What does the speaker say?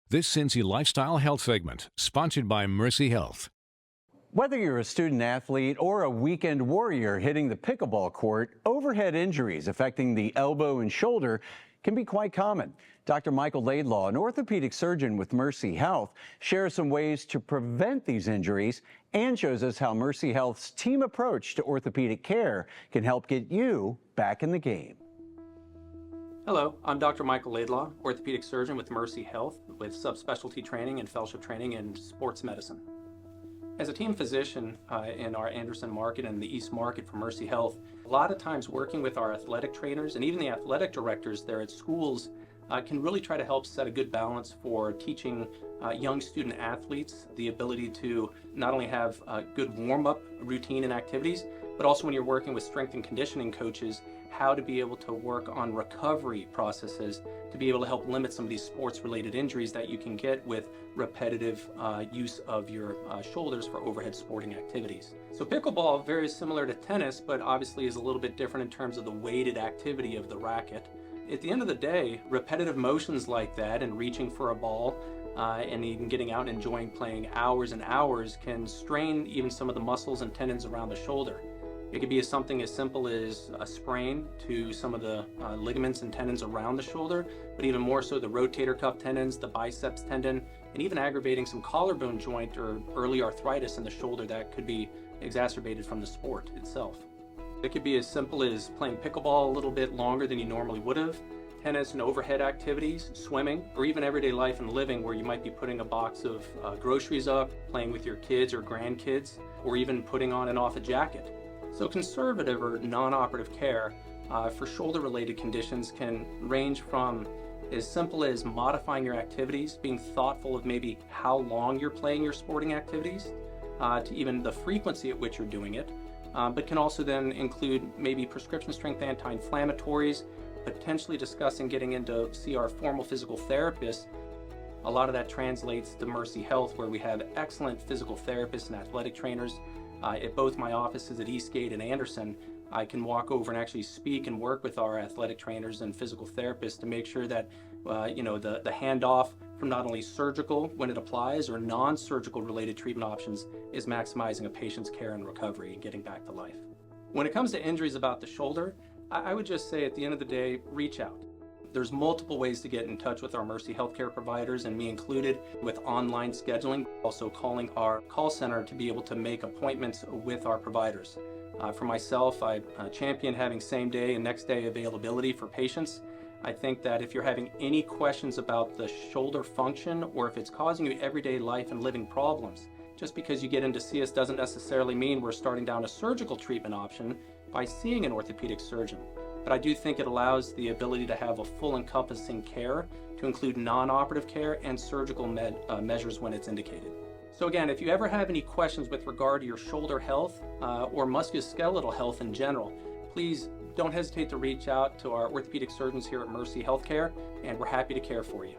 This Cincy Lifestyle Health segment, sponsored by Mercy Health. Whether you're a student athlete or a weekend warrior hitting the pickleball court, overhead injuries affecting the elbow and shoulder can be quite common. Dr. Michael Laidlaw, an orthopedic surgeon with Mercy Health, shares some ways to prevent these injuries and shows us how Mercy Health's team approach to orthopedic care can help get you back in the game. Hello, I'm Dr. Michael Laidlaw, orthopedic surgeon with Mercy Health with subspecialty training and fellowship training in sports medicine. As a team physician in our Anderson market and the East market for Mercy Health, a lot of times working with our athletic trainers and even the athletic directors there at schools can really try to help set a good balance for teaching young student athletes the ability to not only have a good warm-up routine and activities, but also when you're working with strength and conditioning coaches, how to be able to work on recovery processes to be able to help limit some of these sports-related injuries that you can get with repetitive use of your shoulders for overhead sporting activities. So pickleball, very similar to tennis, but obviously is a little bit different in terms of the weighted activity of the racket. At the end of the day, repetitive motions like that and reaching for a ball and even getting out and enjoying playing hours and hours can strain even some of the muscles and tendons around the shoulder. It could be something as simple as a sprain to some of the ligaments and tendons around the shoulder, but even more so the rotator cuff tendons, the biceps tendon, and even aggravating some collarbone joint or early arthritis in the shoulder that could be exacerbated from the sport itself. It could be as simple as playing pickleball a little bit longer than you normally would have, tennis and overhead activities, swimming, or even everyday life and living where you might be putting a box of groceries up, playing with your kids or grandkids, or even putting on and off a jacket. So conservative or non-operative care for shoulder-related conditions can range from as simple as modifying your activities, being thoughtful of maybe how long you're playing your sporting activities, to even the frequency at which you're doing it, but can also then include maybe prescription strength anti-inflammatories, potentially discussing getting into see our formal physical therapist. A lot of that translates to Mercy Health, where we have excellent physical therapists and athletic trainers. At both my offices at Eastgate and Anderson, I can walk over and actually speak and work with our athletic trainers and physical therapists to make sure that the handoff from not only surgical when it applies or non-surgical related treatment options is maximizing a patient's care and recovery and getting back to life. When it comes to injuries about the shoulder, I would just say at the end of the day, reach out. There's multiple ways to get in touch with our Mercy healthcare providers, and me included, with online scheduling, also calling our call center to be able to make appointments with our providers. For myself, I champion having same day and next day availability for patients. I think that if you're having any questions about the shoulder function or if it's causing you everyday life and living problems, just because you get in to see us doesn't necessarily mean we're starting down a surgical treatment option by seeing an orthopedic surgeon. But I do think it allows the ability to have a full encompassing care to include non-operative care and surgical measures when it's indicated. So again, if you ever have any questions with regard to your shoulder health or musculoskeletal health in general, please don't hesitate to reach out to our orthopedic surgeons here at Mercy Healthcare, and we're happy to care for you.